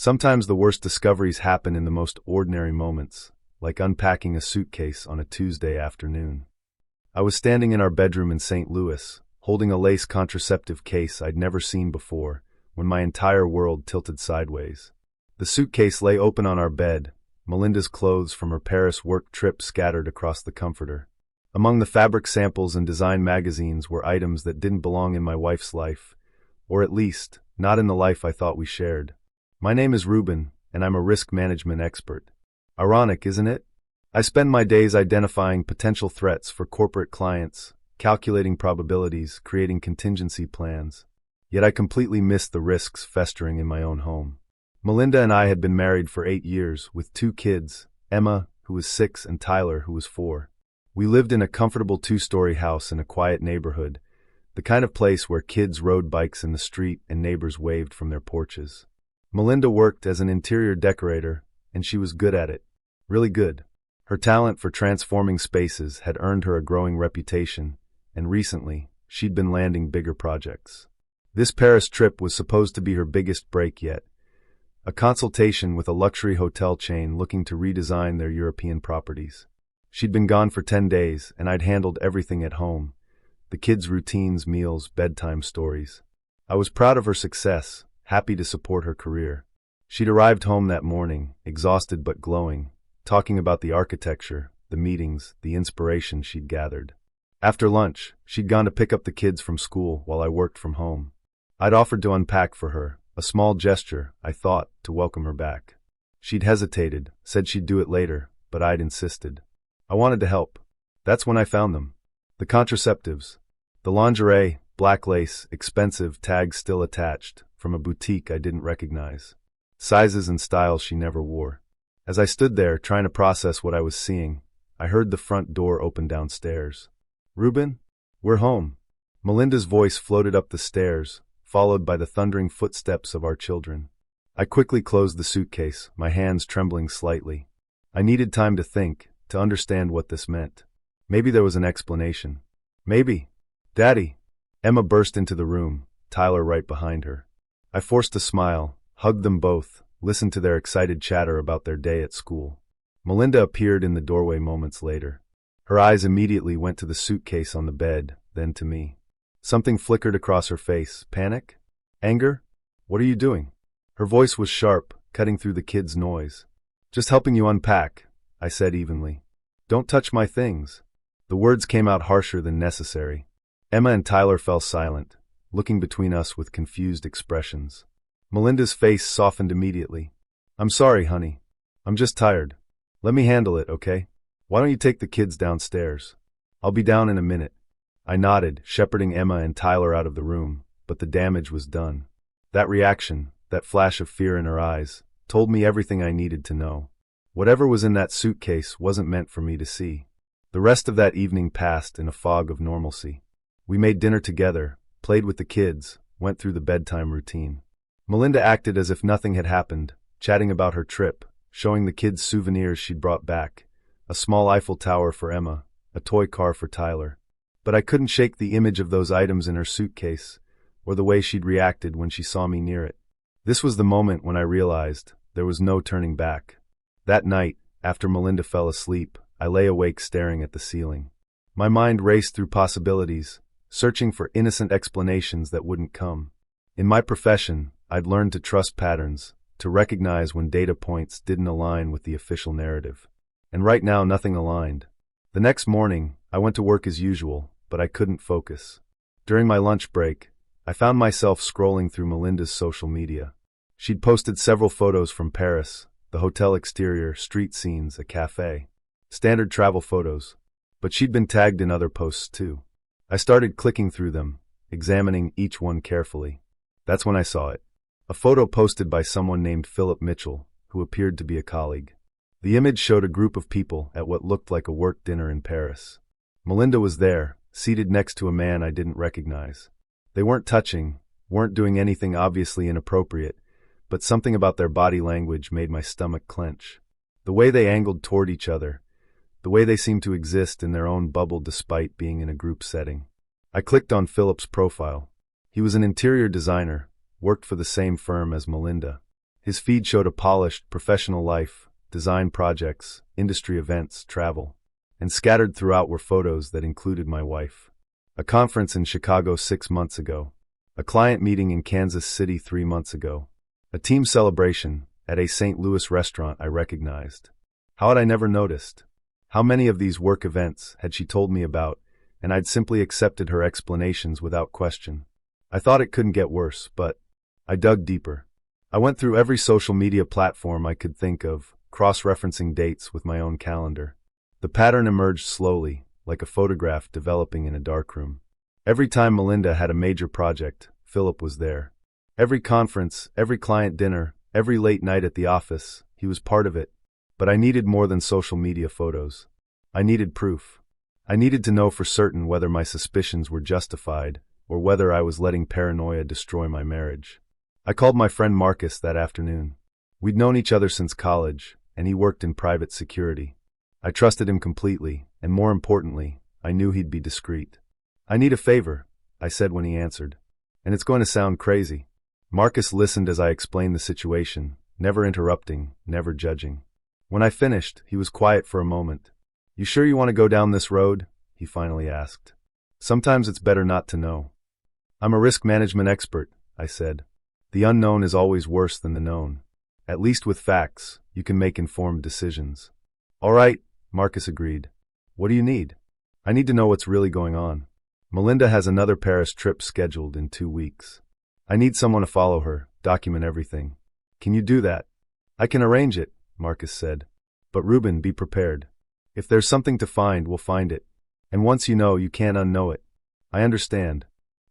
Sometimes the worst discoveries happen in the most ordinary moments, like unpacking a suitcase on a Tuesday afternoon. I was standing in our bedroom in St. Louis, holding a lace contraceptive case I'd never seen before, when my entire world tilted sideways. The suitcase lay open on our bed, Melinda's clothes from her Paris work trip scattered across the comforter. Among the fabric samples and design magazines were items that didn't belong in my wife's life, or at least, not in the life I thought we shared. My name is Ruben, and I'm a risk management expert. Ironic, isn't it? I spend my days identifying potential threats for corporate clients, calculating probabilities, creating contingency plans. Yet I completely missed the risks festering in my own home. Melinda and I had been married for 8 years, with 2 kids, Emma, who was 6, and Tyler, who was 4. We lived in a comfortable 2-story house in a quiet neighborhood, the kind of place where kids rode bikes in the street and neighbors waved from their porches. Melinda worked as an interior decorator, and she was good at it. Really good. Her talent for transforming spaces had earned her a growing reputation, and recently, she'd been landing bigger projects. This Paris trip was supposed to be her biggest break yet, a consultation with a luxury hotel chain looking to redesign their European properties. She'd been gone for 10 days, and I'd handled everything at home. The kids' routines, meals, bedtime stories. I was proud of her success, happy to support her career. She'd arrived home that morning, exhausted but glowing, talking about the architecture, the meetings, the inspiration she'd gathered. After lunch, she'd gone to pick up the kids from school while I worked from home. I'd offered to unpack for her, a small gesture, I thought, to welcome her back. She'd hesitated, said she'd do it later, but I'd insisted. I wanted to help. That's when I found them. The contraceptives. The lingerie, black lace, expensive, tags still attached, from a boutique I didn't recognize. Sizes and styles she never wore. As I stood there, trying to process what I was seeing, I heard the front door open downstairs. "Ruben? We're home." Melinda's voice floated up the stairs, followed by the thundering footsteps of our children. I quickly closed the suitcase, my hands trembling slightly. I needed time to think, to understand what this meant. Maybe there was an explanation. Maybe. "Daddy!" Emma burst into the room, Tyler right behind her. I forced a smile, hugged them both, listened to their excited chatter about their day at school. Melinda appeared in the doorway moments later. Her eyes immediately went to the suitcase on the bed, then to me. Something flickered across her face. Panic? Anger? "What are you doing?" Her voice was sharp, cutting through the kids' noise. "Just helping you unpack," I said evenly. "Don't touch my things." The words came out harsher than necessary. Emma and Tyler fell silent, looking between us with confused expressions. Melinda's face softened immediately. "I'm sorry, honey. I'm just tired. Let me handle it, okay? Why don't you take the kids downstairs? I'll be down in a minute." I nodded, shepherding Emma and Tyler out of the room, but the damage was done. That reaction, that flash of fear in her eyes, told me everything I needed to know. Whatever was in that suitcase wasn't meant for me to see. The rest of that evening passed in a fog of normalcy. We made dinner together, played with the kids, went through the bedtime routine. Melinda acted as if nothing had happened, chatting about her trip, showing the kids souvenirs she'd brought back, a small Eiffel Tower for Emma, a toy car for Tyler. But I couldn't shake the image of those items in her suitcase, or the way she'd reacted when she saw me near it. This was the moment when I realized there was no turning back. That night, after Melinda fell asleep, I lay awake staring at the ceiling. My mind raced through possibilities, searching for innocent explanations that wouldn't come. In my profession, I'd learned to trust patterns, to recognize when data points didn't align with the official narrative. And right now, nothing aligned. The next morning, I went to work as usual, but I couldn't focus. During my lunch break, I found myself scrolling through Melinda's social media. She'd posted several photos from Paris, the hotel exterior, street scenes, a cafe. Standard travel photos. But she'd been tagged in other posts too. I started clicking through them, examining each one carefully. That's when I saw it. A photo posted by someone named Phillip Mitchell, who appeared to be a colleague. The image showed a group of people at what looked like a work dinner in Paris. Melinda was there, seated next to a man I didn't recognize. They weren't touching, weren't doing anything obviously inappropriate, but something about their body language made my stomach clench. The way they angled toward each other, the way they seemed to exist in their own bubble despite being in a group setting. I clicked on Philip's profile. He was an interior designer, worked for the same firm as Melinda. His feed showed a polished, professional life, design projects, industry events, travel. And scattered throughout were photos that included my wife. A conference in Chicago 6 months ago. A client meeting in Kansas City 3 months ago. A team celebration at a St. Louis restaurant I recognized. How had I never noticed? How many of these work events had she told me about, and I'd simply accepted her explanations without question? I thought it couldn't get worse, but I dug deeper. I went through every social media platform I could think of, cross-referencing dates with my own calendar. The pattern emerged slowly, like a photograph developing in a darkroom. Every time Melinda had a major project, Phillip was there. Every conference, every client dinner, every late night at the office, he was part of it. But I needed more than social media photos. I needed proof. I needed to know for certain whether my suspicions were justified, or whether I was letting paranoia destroy my marriage. I called my friend Marcus that afternoon. We'd known each other since college, and he worked in private security. I trusted him completely, and more importantly, I knew he'd be discreet. "I need a favor," I said when he answered. "And it's going to sound crazy." Marcus listened as I explained the situation, never interrupting, never judging. When I finished, he was quiet for a moment. "You sure you want to go down this road?" he finally asked. "Sometimes it's better not to know." "I'm a risk management expert," I said. "The unknown is always worse than the known. At least with facts, you can make informed decisions." "All right," Marcus agreed. "What do you need?" "I need to know what's really going on. Melinda has another Paris trip scheduled in 2 weeks. I need someone to follow her, document everything. Can you do that?" "I can arrange it," Marcus said. "But Ruben, be prepared. If there's something to find, we'll find it. And once you know, you can't unknow it." "I understand."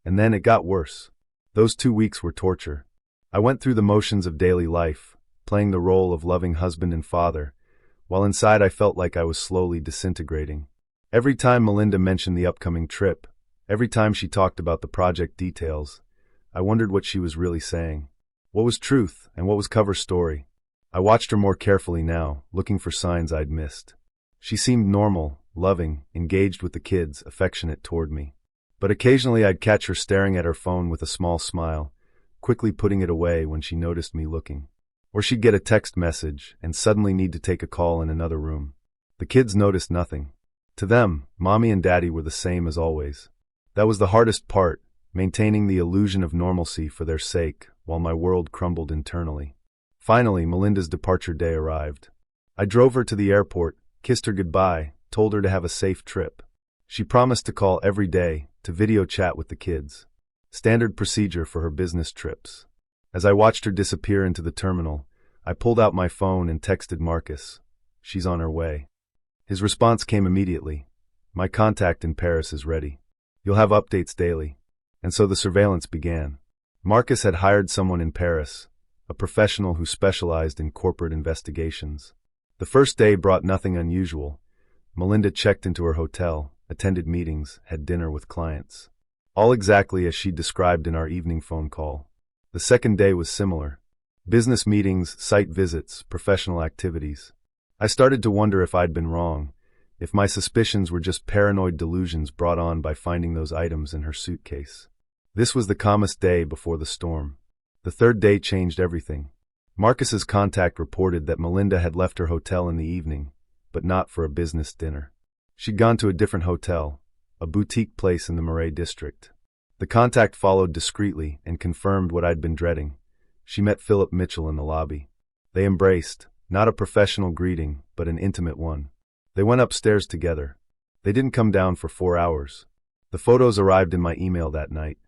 And then it got worse. Those 2 weeks were torture. I went through the motions of daily life, playing the role of loving husband and father, while inside I felt like I was slowly disintegrating. Every time Melinda mentioned the upcoming trip, every time she talked about the project details, I wondered what she was really saying. What was truth and what was cover story? I watched her more carefully now, looking for signs I'd missed. She seemed normal, loving, engaged with the kids, affectionate toward me. But occasionally I'd catch her staring at her phone with a small smile, quickly putting it away when she noticed me looking. Or she'd get a text message and suddenly need to take a call in another room. The kids noticed nothing. To them, Mommy and Daddy were the same as always. That was the hardest part, maintaining the illusion of normalcy for their sake, while my world crumbled internally. Finally, Melinda's departure day arrived. I drove her to the airport, kissed her goodbye, told her to have a safe trip. She promised to call every day, to video chat with the kids. Standard procedure for her business trips. As I watched her disappear into the terminal, I pulled out my phone and texted Marcus. "She's on her way." His response came immediately. "My contact in Paris is ready. You'll have updates daily." And so the surveillance began. Marcus had hired someone in Paris, a professional who specialized in corporate investigations. The first day brought nothing unusual. Melinda checked into her hotel, attended meetings, had dinner with clients. All exactly as she described in our evening phone call. The second day was similar. Business meetings, site visits, professional activities. I started to wonder if I'd been wrong, if my suspicions were just paranoid delusions brought on by finding those items in her suitcase. This was the calmest day before the storm. The third day changed everything. Marcus's contact reported that Melinda had left her hotel in the evening, but not for a business dinner. She'd gone to a different hotel, a boutique place in the Marais district. The contact followed discreetly and confirmed what I'd been dreading. She met Phillip Mitchell in the lobby. They embraced, not a professional greeting, but an intimate one. They went upstairs together. They didn't come down for 4 hours. The photos arrived in my email that night.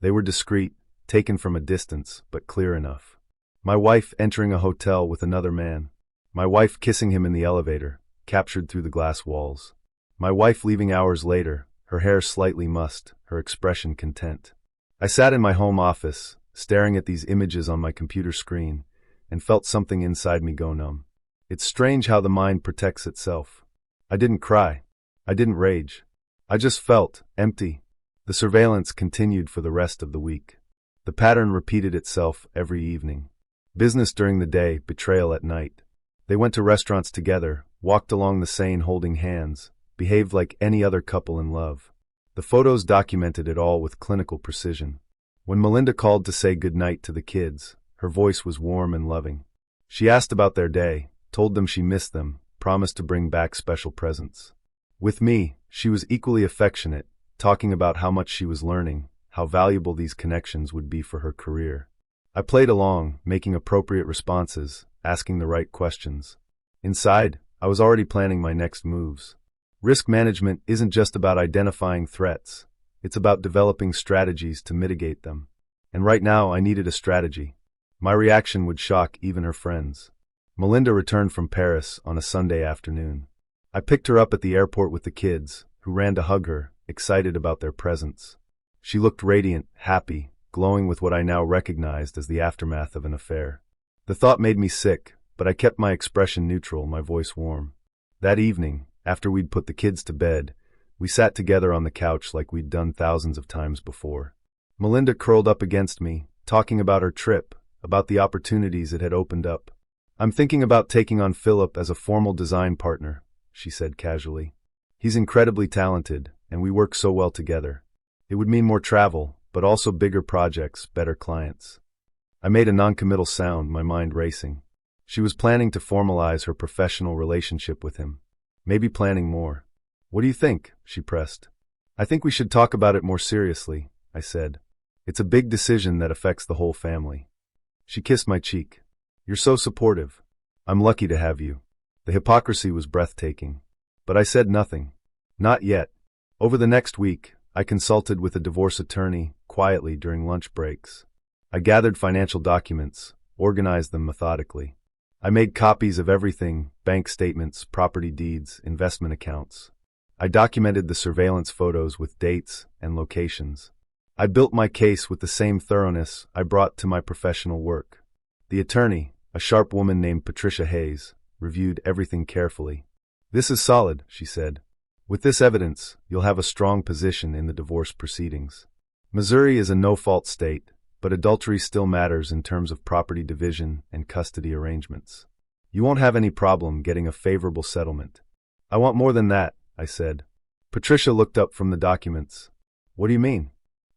They were discreet, taken from a distance, but clear enough. My wife entering a hotel with another man. My wife kissing him in the elevator, captured through the glass walls. My wife leaving hours later, her hair slightly mussed, her expression content. I sat in my home office, staring at these images on my computer screen, and felt something inside me go numb. It's strange how the mind protects itself. I didn't cry. I didn't rage. I just felt empty. The surveillance continued for the rest of the week. The pattern repeated itself every evening. Business during the day, betrayal at night. They went to restaurants together, walked along the Seine holding hands, behaved like any other couple in love. The photos documented it all with clinical precision. When Melinda called to say goodnight to the kids, Her voice was warm and loving. She asked about their day, told them she missed them, promised to bring back special presents. With me, she was equally affectionate, talking about how much she was learning, how valuable these connections would be for her career. I played along, making appropriate responses, asking the right questions. Inside, I was already planning my next moves. Risk management isn't just about identifying threats. It's about developing strategies to mitigate them. And right now, I needed a strategy. My reaction would shock even her friends. Melinda returned from Paris on a Sunday afternoon. I picked her up at the airport with the kids, who ran to hug her, excited about their presents. She looked radiant, happy, glowing with what I now recognized as the aftermath of an affair. The thought made me sick, but I kept my expression neutral, my voice warm. That evening, after we'd put the kids to bed, we sat together on the couch like we'd done thousands of times before. Melinda curled up against me, talking about her trip, about the opportunities it had opened up. "I'm thinking about taking on Phillip as a formal design partner," she said casually. "He's incredibly talented, and we work so well together. It would mean more travel, but also bigger projects, better clients." I made a non-committal sound, my mind racing. She was planning to formalize her professional relationship with him. Maybe planning more. "What do you think?" she pressed. "I think we should talk about it more seriously," I said. "It's a big decision that affects the whole family." She kissed my cheek. "You're so supportive. I'm lucky to have you." The hypocrisy was breathtaking. But I said nothing. Not yet. Over the next week, I consulted with a divorce attorney, quietly during lunch breaks. I gathered financial documents, organized them methodically. I made copies of everything: bank statements, property deeds, investment accounts. I documented the surveillance photos with dates and locations. I built my case with the same thoroughness I brought to my professional work. The attorney, a sharp woman named Patricia Hayes, reviewed everything carefully. "This is solid," she said. "With this evidence, you'll have a strong position in the divorce proceedings. Missouri is a no-fault state, but adultery still matters in terms of property division and custody arrangements. You won't have any problem getting a favorable settlement." "I want more than that," I said. Patricia looked up from the documents. "What do you mean?"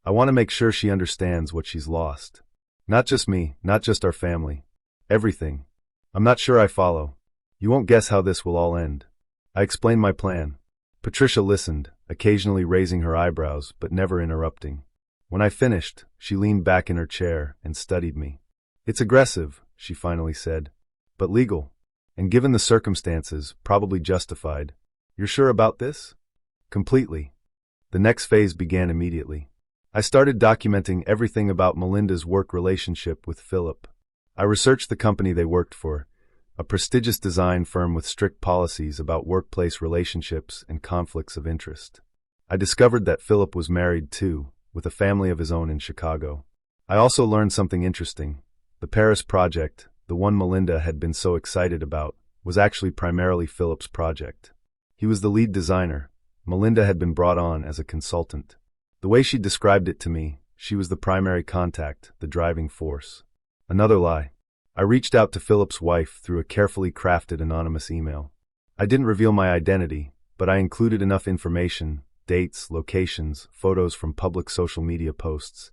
"I want to make sure she understands what she's lost. Not just me, not just our family. Everything. I'm not sure I follow. You won't guess how this will all end." I explained my plan. Patricia listened, occasionally raising her eyebrows, but never interrupting. When I finished, she leaned back in her chair and studied me. "It's aggressive," she finally said, "but legal. And given the circumstances, probably justified. You're sure about this?" "Completely." The next phase began immediately. I started documenting everything about Melinda's work relationship with Phillip. I researched the company they worked for, a prestigious design firm with strict policies about workplace relationships and conflicts of interest. I discovered that Phillip was married too, with a family of his own in Chicago. I also learned something interesting. The Paris project, the one Melinda had been so excited about, was actually primarily Phillip's project. He was the lead designer. Melinda had been brought on as a consultant. The way she described it to me, she was the primary contact, the driving force. Another lie. I reached out to Phillip's wife through a carefully crafted anonymous email. I didn't reveal my identity, but I included enough information, dates, locations, photos from public social media posts,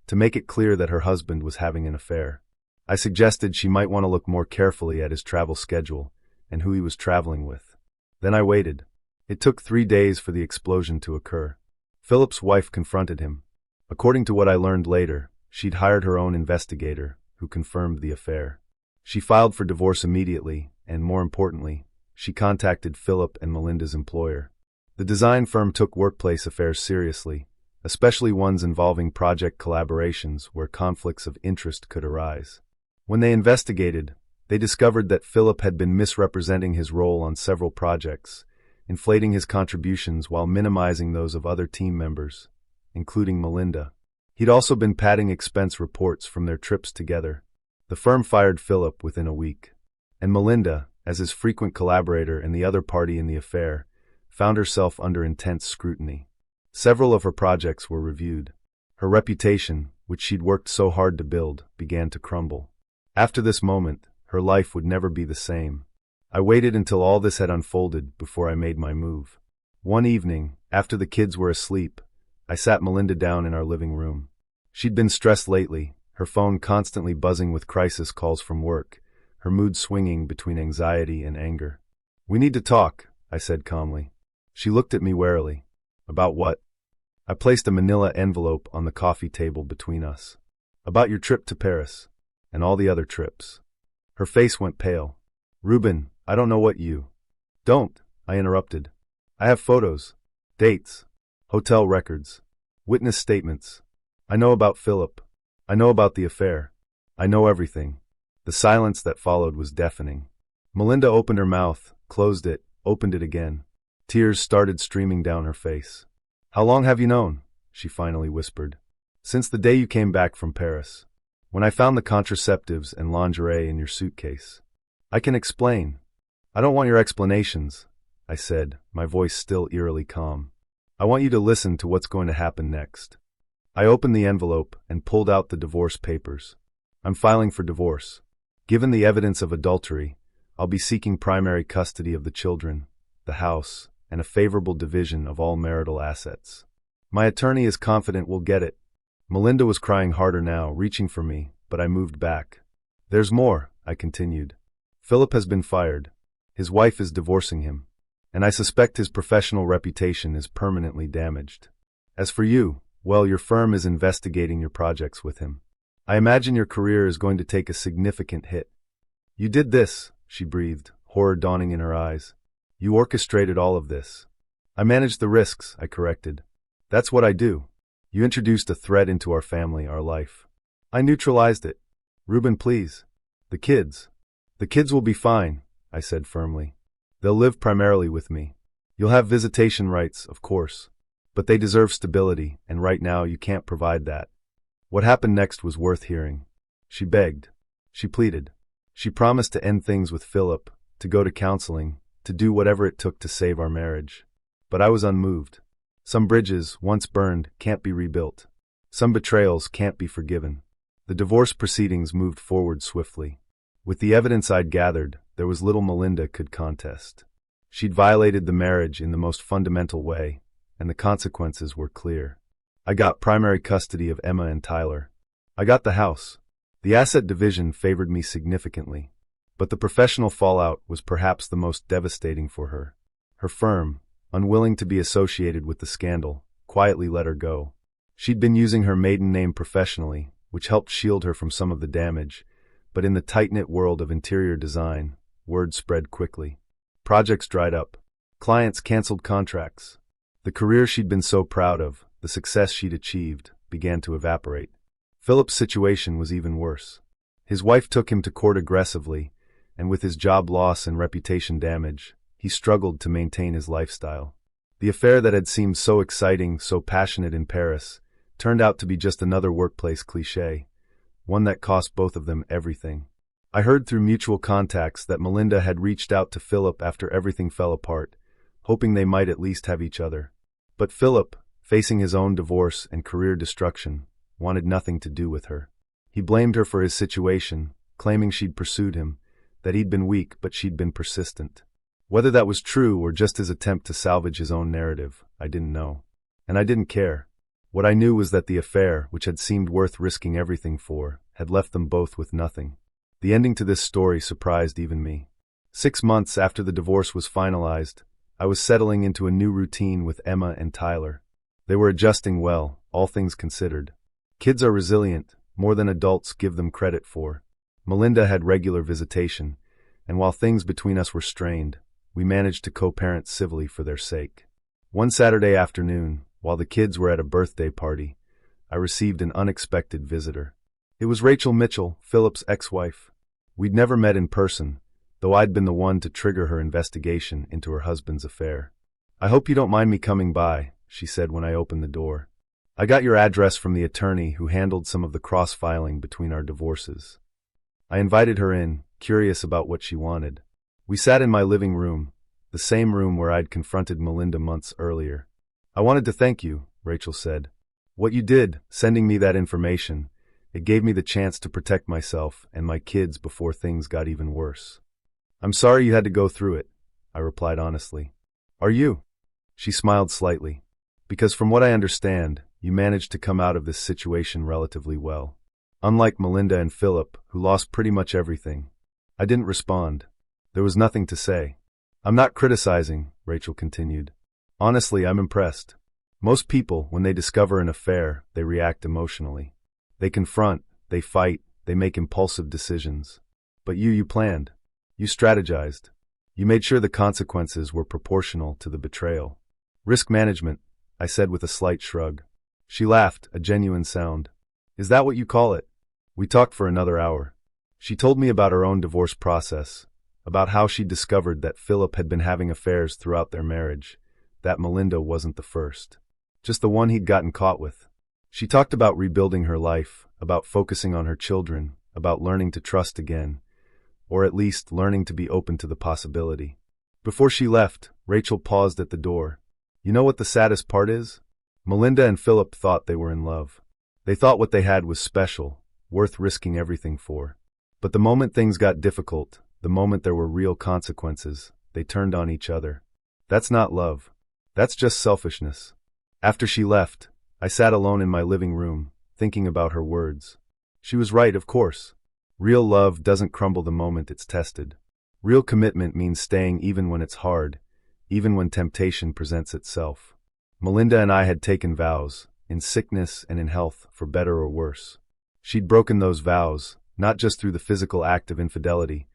to make it clear that her husband was having an affair. I suggested she might want to look more carefully at his travel schedule and who he was traveling with. Then I waited. It took 3 days for the explosion to occur. Phillip's wife confronted him. According to what I learned later, she'd hired her own investigator, who confirmed the affair. She filed for divorce immediately, and more importantly, she contacted Phillip and Melinda's employer. The design firm took workplace affairs seriously, especially ones involving project collaborations where conflicts of interest could arise. When they investigated, they discovered that Phillip had been misrepresenting his role on several projects, inflating his contributions while minimizing those of other team members, including Melinda. He'd also been padding expense reports from their trips together. The firm fired Phillip within a week, and Melinda, as his frequent collaborator and the other party in the affair, found herself under intense scrutiny. Several of her projects were reviewed. Her reputation, which she'd worked so hard to build, began to crumble. After this moment, her life would never be the same. I waited until all this had unfolded before I made my move. One evening, after the kids were asleep, I sat Melinda down in our living room. She'd been stressed lately, her phone constantly buzzing with crisis calls from work, her mood swinging between anxiety and anger. "We need to talk," I said calmly. She looked at me warily. "About what?" I placed a manila envelope on the coffee table between us. "About your trip to Paris, and all the other trips." Her face went pale. "Ruben, I don't know what you—" "Don't," I interrupted. "I have photos, dates, hotel records, witness statements. I know about Phillip. I know about the affair. I know everything." The silence that followed was deafening. Melinda opened her mouth, closed it, opened it again. Tears started streaming down her face. "How long have you known?" she finally whispered. "Since the day you came back from Paris. When I found the contraceptives and lingerie in your suitcase." "I can explain." "I don't want your explanations," I said, my voice still eerily calm. "I want you to listen to what's going to happen next." I opened the envelope and pulled out the divorce papers. "I'm filing for divorce. Given the evidence of adultery, I'll be seeking primary custody of the children, the house, and a favorable division of all marital assets. My attorney is confident we'll get it." Melinda was crying harder now, reaching for me, but I moved back. "There's more," I continued. "Phillip has been fired. His wife is divorcing him. And I suspect his professional reputation is permanently damaged. As for you, well, your firm is investigating your projects with him. I imagine your career is going to take a significant hit." "You did this," she breathed, horror dawning in her eyes. "You orchestrated all of this." "I managed the risks," I corrected. "That's what I do." "You introduced a threat into our family, our life." "I neutralized it." "Ruben, please. The kids." "The kids will be fine," I said firmly. "They'll live primarily with me. You'll have visitation rights, of course. But they deserve stability, and right now you can't provide that." What happened next was worth hearing. She begged. She pleaded. She promised to end things with Phillip, to go to counseling, to do whatever it took to save our marriage. But I was unmoved. Some bridges, once burned, can't be rebuilt. Some betrayals can't be forgiven. The divorce proceedings moved forward swiftly. With the evidence I'd gathered, there was little Melinda could contest. She'd violated the marriage in the most fundamental way, and the consequences were clear. I got primary custody of Emma and Tyler. I got the house. The asset division favored me significantly. But the professional fallout was perhaps the most devastating for her. Her firm, unwilling to be associated with the scandal, quietly let her go. She'd been using her maiden name professionally, which helped shield her from some of the damage, but in the tight-knit world of interior design, word spread quickly. Projects dried up. Clients canceled contracts. The career she'd been so proud of, the success she'd achieved, began to evaporate. Phillip's situation was even worse. His wife took him to court aggressively, and with his job loss and reputation damage, he struggled to maintain his lifestyle. The affair that had seemed so exciting, so passionate in Paris, turned out to be just another workplace cliché, one that cost both of them everything. I heard through mutual contacts that Melinda had reached out to Phillip after everything fell apart, hoping they might at least have each other. But Phillip, facing his own divorce and career destruction, wanted nothing to do with her. He blamed her for his situation, claiming she'd pursued him, that he'd been weak but she'd been persistent. Whether that was true or just his attempt to salvage his own narrative, I didn't know. And I didn't care. What I knew was that the affair, which had seemed worth risking everything for, had left them both with nothing. The ending to this story surprised even me. 6 months after the divorce was finalized, I was settling into a new routine with Emma and Tyler. They were adjusting well, all things considered. Kids are resilient, more than adults give them credit for. Melinda had regular visitation, and while things between us were strained, we managed to co-parent civilly for their sake. One Saturday afternoon, while the kids were at a birthday party, I received an unexpected visitor. It was Rachel Mitchell, Phillip's ex-wife. We'd never met in person, though I'd been the one to trigger her investigation into her husband's affair. "I hope you don't mind me coming by," she said when I opened the door. "I got your address from the attorney who handled some of the cross-filing between our divorces." I invited her in, curious about what she wanted. We sat in my living room, the same room where I'd confronted Melinda months earlier. "I wanted to thank you," Rachel said. "What you did, sending me that information, it gave me the chance to protect myself and my kids before things got even worse." "I'm sorry you had to go through it," I replied honestly. "Are you?" She smiled slightly. "Because from what I understand, you managed to come out of this situation relatively well." Unlike Melinda and Phillip, who lost pretty much everything. I didn't respond. There was nothing to say. I'm not criticizing, Rachel continued. Honestly, I'm impressed. Most people, when they discover an affair, they react emotionally. They confront, they fight, they make impulsive decisions. But you planned. You strategized. You made sure the consequences were proportional to the betrayal. Risk management, I said with a slight shrug. She laughed, a genuine sound. Is that what you call it? We talked for another hour. She told me about her own divorce process, about how she discovered that Phillip had been having affairs throughout their marriage, that Melinda wasn't the first. Just the one he'd gotten caught with. She talked about rebuilding her life, about focusing on her children, about learning to trust again, or at least learning to be open to the possibility. Before she left, Rachel paused at the door. You know what the saddest part is? Melinda and Phillip thought they were in love. They thought what they had was special, worth risking everything for. But the moment things got difficult, the moment there were real consequences, they turned on each other. That's not love. That's just selfishness. After she left, I sat alone in my living room, thinking about her words. She was right, of course. Real love doesn't crumble the moment it's tested. Real commitment means staying even when it's hard, even when temptation presents itself. Melinda and I had taken vows, in sickness and in health, for better or worse. She'd broken those vows, not just through the physical act of infidelity,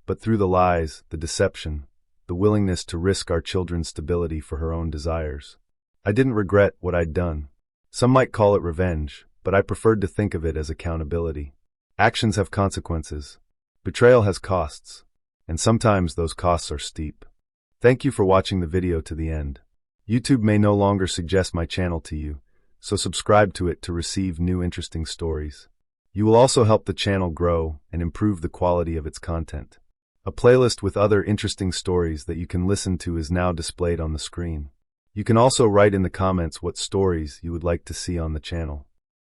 but through the lies, the deception, the willingness to risk our children's stability for her own desires. I didn't regret what I'd done. Some might call it revenge, but I preferred to think of it as accountability. Actions have consequences. Betrayal has costs, and sometimes those costs are steep. Thank you for watching the video to the end. YouTube may no longer suggest my channel to you, so subscribe to it to receive new interesting stories. You will also help the channel grow and improve the quality of its content. A playlist with other interesting stories that you can listen to is now displayed on the screen. You can also write in the comments what stories you would like to see on the channel.